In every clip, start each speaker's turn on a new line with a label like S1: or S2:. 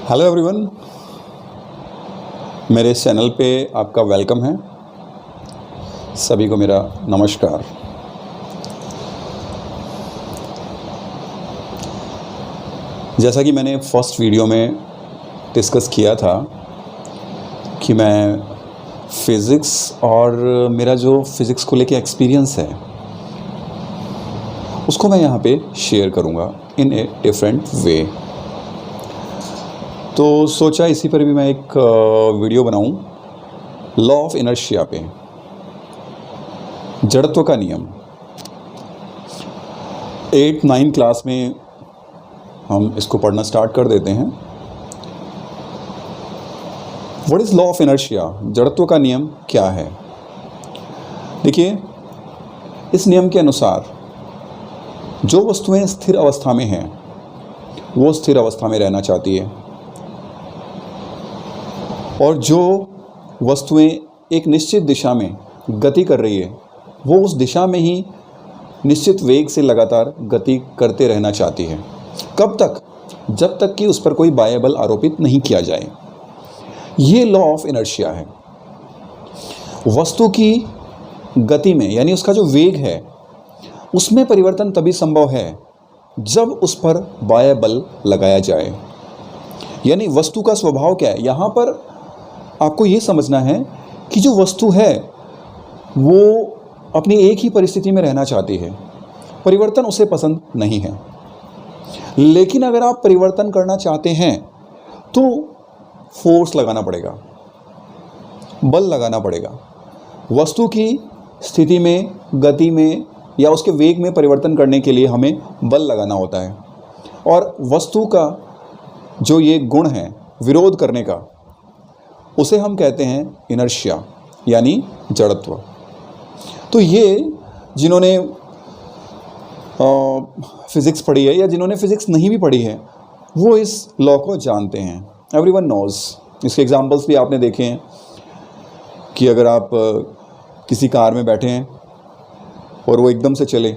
S1: Hello everyone, मेरे इस channel पे आपका वेलकम है। सभी को मेरा नमस्कार। जैसा कि मैंने फर्स्ट वीडियो में डिस्कस किया था कि मैं फ़िज़िक्स और मेरा जो फ़िज़िक्स को लेके एक्सपीरियंस है उसको मैं यहाँ पे शेयर करूँगा इन ए डिफरेंट वे। तो सोचा इसी पर भी मैं एक वीडियो बनाऊं लॉ ऑफ इनर्शिया पे, जड़त्व का नियम। 8-9 क्लास में हम इसको पढ़ना स्टार्ट कर देते हैं। What is law of inertia? जड़त्व का नियम क्या है? देखिए, इस नियम के अनुसार जो वस्तुएं स्थिर अवस्था में हैं वो स्थिर अवस्था में रहना चाहती है, और जो वस्तुएं एक निश्चित दिशा में गति कर रही है वो उस दिशा में ही निश्चित वेग से लगातार गति करते रहना चाहती है। कब तक? जब तक कि उस पर कोई बाह्य बल आरोपित नहीं किया जाए। ये लॉ ऑफ इनर्शिया है। वस्तु की गति में, यानी उसका जो वेग है, उसमें परिवर्तन तभी संभव है जब उस पर बाह्य बल लगाया जाए। यानी वस्तु का स्वभाव क्या है? यहाँ पर आपको ये समझना है कि जो वस्तु है वो अपनी एक ही परिस्थिति में रहना चाहती है, परिवर्तन उसे पसंद नहीं है। लेकिन अगर आप परिवर्तन करना चाहते हैं तो फोर्स लगाना पड़ेगा, बल लगाना पड़ेगा। वस्तु की स्थिति में, गति में या उसके वेग में परिवर्तन करने के लिए हमें बल लगाना होता है। और वस्तु का जो ये गुण है विरोध करने का, उसे हम कहते हैं इनर्शिया, यानी जड़त्व। तो ये जिन्होंने फिज़िक्स पढ़ी है या जिन्होंने फिज़िक्स नहीं भी पढ़ी है वो इस लॉ को जानते हैं। Everyone nose. इसके एग्जांपल्स भी आपने देखे हैं कि अगर आप किसी कार में बैठे हैं और वो एकदम से चले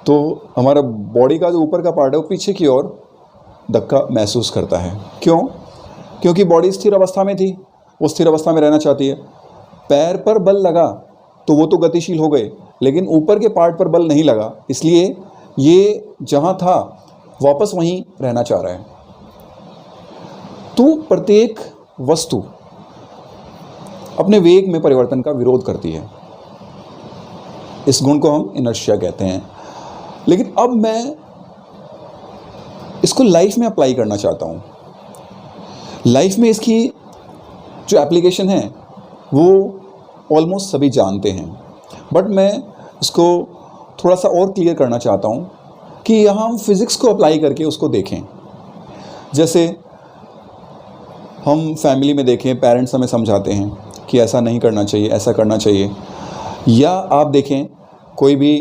S1: तो हमारा बॉडी का जो ऊपर का पार्ट है वो पीछे की ओर धक्का महसूस करता है। क्यों? क्योंकि बॉडी स्थिर अवस्था में थी, वो स्थिर अवस्था में रहना चाहती है। पैर पर बल लगा तो वो तो गतिशील हो गए, लेकिन ऊपर के पार्ट पर बल नहीं लगा, इसलिए ये जहाँ था वापस वहीं रहना चाह रहा है। तो प्रत्येक वस्तु अपने वेग में परिवर्तन का विरोध करती है। इस गुण को हम इनर्शिया कहते हैं। लेकिन अब मैं इसको लाइफ में अप्लाई करना चाहता हूँ। लाइफ में इसकी जो एप्लीकेशन है वो ऑलमोस्ट सभी जानते हैं, बट मैं इसको थोड़ा सा और क्लियर करना चाहता हूँ कि यहाँ हम फिज़िक्स को अप्लाई करके उसको देखें। जैसे हम फैमिली में देखें, पेरेंट्स हमें समझाते हैं कि ऐसा नहीं करना चाहिए, ऐसा करना चाहिए। या आप देखें कोई भी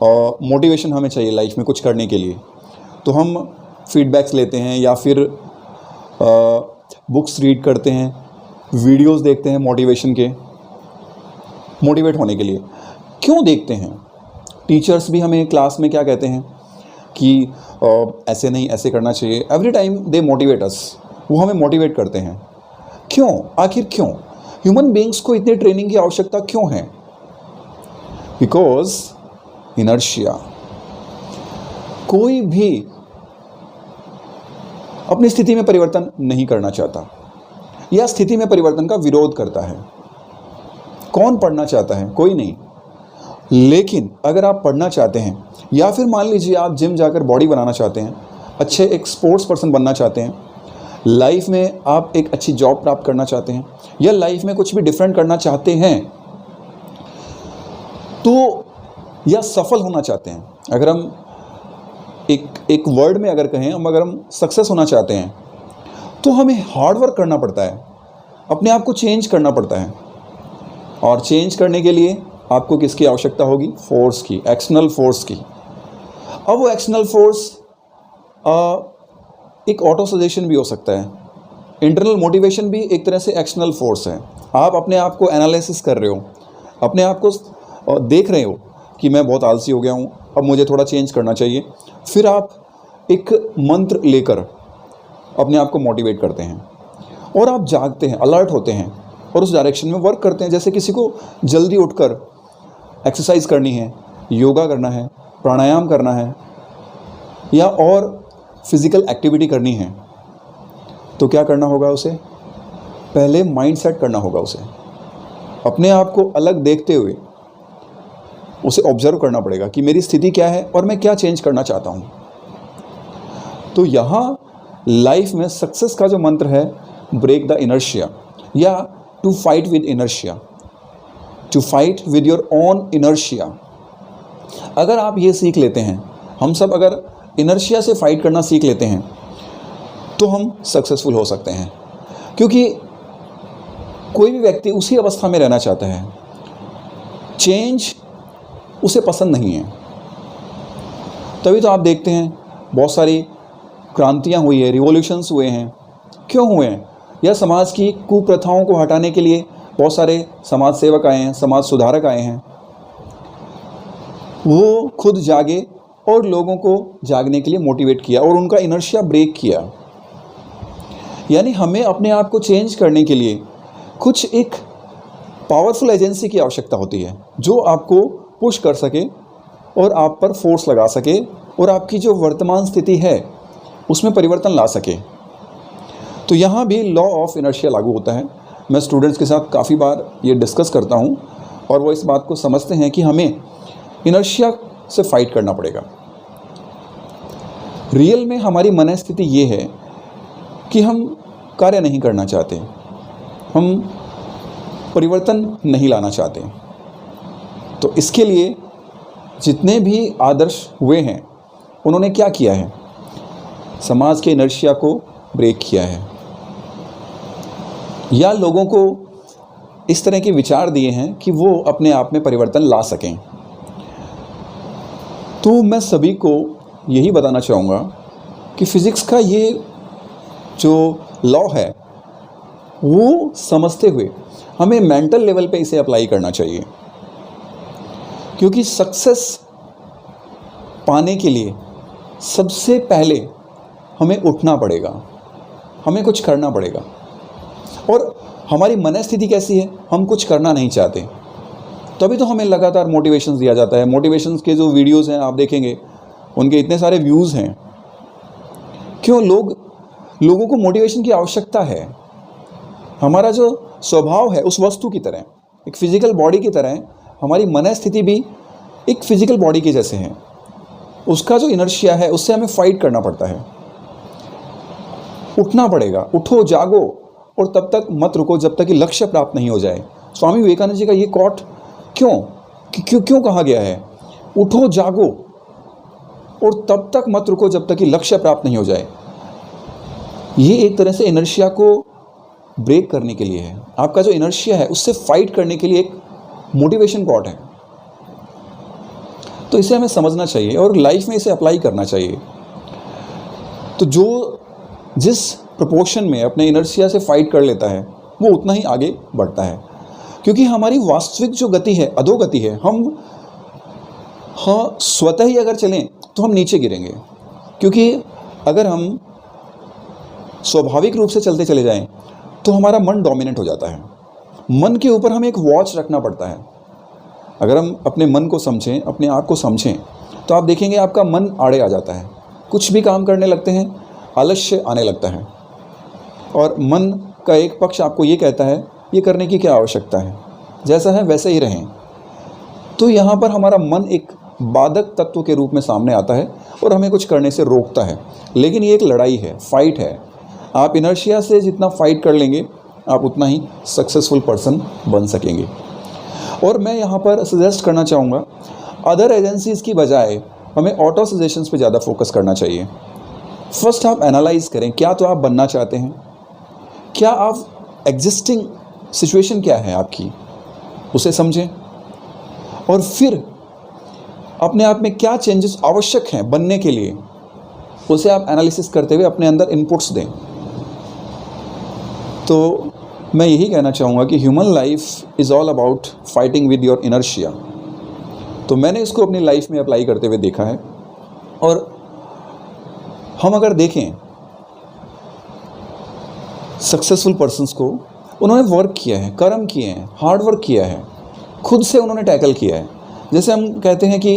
S1: मोटिवेशन हमें चाहिए लाइफ में कुछ करने के लिए, तो हम फीडबैक्स लेते हैं या फिर बुक्स रीड करते हैं, वीडियोस देखते हैं मोटिवेशन के, मोटिवेट होने के लिए। क्यों देखते हैं? टीचर्स भी हमें क्लास में क्या कहते हैं कि ऐसे नहीं, ऐसे करना चाहिए। एवरी टाइम दे मोटिवेट अस, वो हमें मोटिवेट करते हैं। क्यों? आखिर क्यों? ह्यूमन बीइंग्स को इतनी ट्रेनिंग की आवश्यकता क्यों है? Because inertia. कोई भी अपनी स्थिति में परिवर्तन नहीं करना चाहता या स्थिति में परिवर्तन का विरोध करता है। कौन पढ़ना चाहता है? कोई नहीं। लेकिन अगर आप पढ़ना चाहते हैं या फिर मान लीजिए आप जिम जाकर बॉडी बनाना चाहते हैं, अच्छे एक स्पोर्ट्स पर्सन बनना चाहते हैं, लाइफ में आप एक अच्छी जॉब प्राप्त करना चाहते हैं या लाइफ में कुछ भी डिफरेंट करना चाहते हैं, तो या सफल होना चाहते हैं, अगर हम एक वर्ड में अगर कहें, अगर हम सक्सेस होना चाहते हैं तो हमें हार्ड वर्क करना पड़ता है, अपने आप को चेंज करना पड़ता है। और चेंज करने के लिए आपको किसकी आवश्यकता होगी? फोर्स की, एक्सटर्नल फोर्स की। अब वो एक्सटर्नल फोर्स एक ऑटो सजेशन भी हो सकता है, इंटरनल मोटिवेशन भी एक तरह से एक्सटर्नल फोर्स है। आप अपने आप को एनालिसिस कर रहे हो, अपने आप को देख रहे हो कि मैं बहुत आलसी हो गया हूँ, अब मुझे थोड़ा चेंज करना चाहिए। फिर आप एक मंत्र लेकर अपने आप को मोटिवेट करते हैं और आप जागते हैं, अलर्ट होते हैं और उस डायरेक्शन में वर्क करते हैं। जैसे किसी को जल्दी उठकर एक्सरसाइज करनी है, योगा करना है, प्राणायाम करना है या और फिज़िकल एक्टिविटी करनी है, तो क्या करना होगा उसे? पहले माइंड सेट करना होगा उसे। अपने आप को अलग देखते हुए उसे ऑब्जर्व करना पड़ेगा कि मेरी स्थिति क्या है और मैं क्या चेंज करना चाहता हूँ। तो यहाँ लाइफ में सक्सेस का जो मंत्र है, ब्रेक द इनर्शिया या to fight with inertia, to fight with your own inertia. अगर आप ये सीख लेते हैं, हम सब अगर इनर्शिया से फाइट करना सीख लेते हैं तो हम सक्सेसफुल हो सकते हैं। क्योंकि कोई भी व्यक्ति उसी अवस्था में रहना चाहता है, चेंज उसे पसंद नहीं है। तभी तो आप देखते हैं बहुत सारी क्रांतियाँ हुई है, रिवॉल्यूशंस हुए हैं। क्यों हुए हैं? या समाज की कुप्रथाओं को हटाने के लिए बहुत सारे समाज सेवक आए हैं, समाज सुधारक आए हैं। वो खुद जागे और लोगों को जागने के लिए मोटिवेट किया और उनका इनर्शिया ब्रेक किया। यानी हमें अपने आप को चेंज करने के लिए कुछ एक पावरफुल एजेंसी की आवश्यकता होती है जो आपको पुश कर सके और आप पर फोर्स लगा सके और आपकी जो वर्तमान स्थिति है उसमें परिवर्तन ला सके। तो यहाँ भी लॉ ऑफ इनर्शिया लागू होता है। मैं स्टूडेंट्स के साथ काफ़ी बार ये डिस्कस करता हूँ और वो इस बात को समझते हैं कि हमें इनर्शिया से फाइट करना पड़ेगा। रियल में हमारी मनस्थिति ये है कि हम कार्य नहीं करना चाहते, हम परिवर्तन नहीं लाना चाहते। तो इसके लिए जितने भी आदर्श हुए हैं उन्होंने क्या किया है? समाज के इनर्शिया को ब्रेक किया है या लोगों को इस तरह के विचार दिए हैं कि वो अपने आप में परिवर्तन ला सकें। तो मैं सभी को यही बताना चाहूँगा कि फिज़िक्स का ये जो लॉ है वो समझते हुए हमें मेंटल लेवल पे इसे अप्लाई करना चाहिए। क्योंकि सक्सेस पाने के लिए सबसे पहले हमें उठना पड़ेगा, हमें कुछ करना पड़ेगा। और हमारी मनस्थिति कैसी है? हम कुछ करना नहीं चाहते, तभी तो हमें लगातार मोटिवेशंस दिया जाता है। मोटिवेशंस के जो वीडियोस हैं आप देखेंगे, उनके इतने सारे व्यूज़ हैं। क्यों? लोगों को मोटिवेशन की आवश्यकता है। हमारा जो स्वभाव है उस वस्तु की तरह, एक फिज़िकल बॉडी की तरह, हमारी मनस्थिति भी एक फिज़िकल बॉडी के जैसे है। उसका जो इनर्शिया है उससे हमें फाइट करना पड़ता है, उठना पड़ेगा। उठो, जागो और तब तक मत रुको जब तक कि लक्ष्य प्राप्त नहीं हो जाए। स्वामी विवेकानंद जी का ये कोट क्यों कहा गया है? उठो, जागो और तब तक मत रुको जब तक कि लक्ष्य प्राप्त नहीं हो जाए। ये एक तरह से इनर्शिया को ब्रेक करने के लिए है। आपका जो इनर्शिया है उससे फाइट करने के लिए एक मोटिवेशन कोट है। तो इसे हमें समझना चाहिए और लाइफ में इसे अप्लाई करना चाहिए। तो जो जिस प्रोपोर्शन में अपने इनर्शिया से फाइट कर लेता है वो उतना ही आगे बढ़ता है। क्योंकि हमारी वास्तविक जो गति है अधोगति है। हम स्वतः ही अगर चलें तो हम नीचे गिरेंगे। क्योंकि अगर हम स्वाभाविक रूप से चलते चले जाएं तो हमारा मन डोमिनेट हो जाता है। मन के ऊपर हमें एक वॉच रखना पड़ता है। अगर हम अपने मन को समझें, अपने आप को समझें, तो आप देखेंगे आपका मन आड़े आ जाता है। कुछ भी काम करने लगते हैं, आलस्य आने लगता है और मन का एक पक्ष आपको ये कहता है ये करने की क्या आवश्यकता है, जैसा है वैसे ही रहें। तो यहाँ पर हमारा मन एक बाधक तत्व के रूप में सामने आता है और हमें कुछ करने से रोकता है। लेकिन ये एक लड़ाई है, फाइट है। आप इनर्शिया से जितना फाइट कर लेंगे आप उतना ही सक्सेसफुल पर्सन बन सकेंगे। और मैं यहाँ पर सजेस्ट करना चाहूँगा, अदर एजेंसीज़ की बजाय हमें ऑटो सजेशंस पे ज़्यादा फोकस करना चाहिए। फर्स्ट आप एनालाइज करें, क्या तो आप बनना चाहते हैं, क्या आप एग्जिस्टिंग सिचुएशन क्या है आपकी, उसे समझें और फिर अपने आप में क्या चेंजेस आवश्यक हैं बनने के लिए, उसे आप एनालिसिस करते हुए अपने अंदर इनपुट्स दें। तो मैं यही कहना चाहूँगा कि human life is all about fighting with your inertia. तो मैंने इसको अपनी लाइफ में अप्लाई करते हुए देखा है। और हम अगर देखें सक्सेसफुल पर्सन्स को उन्होंने वर्क किया है, कर्म किए हैं, हार्ड वर्क किया है, खुद से उन्होंने टैकल किया है। जैसे हम कहते हैं कि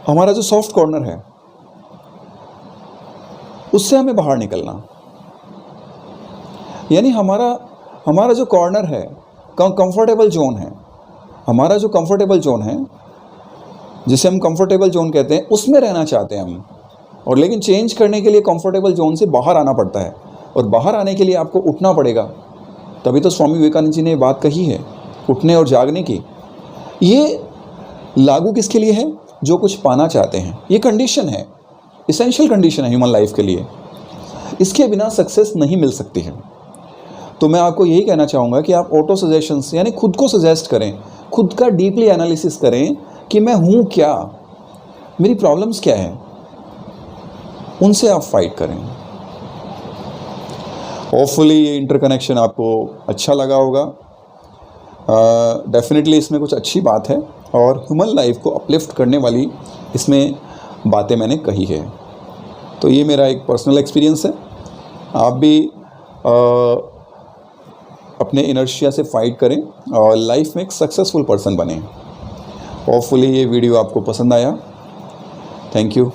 S1: हमारा जो सॉफ्ट कॉर्नर है उससे हमें बाहर निकलना, यानी हमारा जो कॉर्नर है, कंफर्टेबल जोन है, हमारा जो कंफर्टेबल जोन है जिसे हम कंफर्टेबल जोन कहते हैं, उसमें रहना चाहते हैं हम, और लेकिन चेंज करने के लिए कंफर्टेबल जोन से बाहर आना पड़ता है, और बाहर आने के लिए आपको उठना पड़ेगा। तभी तो स्वामी विवेकानंद जी ने ये बात कही है, उठने और जागने की। ये लागू किसके लिए है? जो कुछ पाना चाहते हैं। ये कंडीशन है, इसेंशियल कंडीशन है ह्यूमन लाइफ के लिए। इसके बिना सक्सेस नहीं मिल सकती है। तो मैं आपको यही कहना चाहूँगा कि आप ऑटो सजेशंस यानी खुद को सजेस्ट करें, खुद का डीपली एनालिसिस करें कि मैं हूँ क्या, मेरी प्रॉब्लम्स क्या है, उनसे आप फाइट करें। होपफुली ये इंटरकनेक्शन आपको अच्छा लगा होगा। डेफिनेटली इसमें कुछ अच्छी बात है और ह्यूमन लाइफ को अपलिफ्ट करने वाली इसमें बातें मैंने कही है। तो ये मेरा एक पर्सनल एक्सपीरियंस है। आप भी अपने इनर्शिया से फाइट करें और लाइफ में एक सक्सेसफुल पर्सन बने। होपफुली ये वीडियो आपको पसंद आया। Thank you.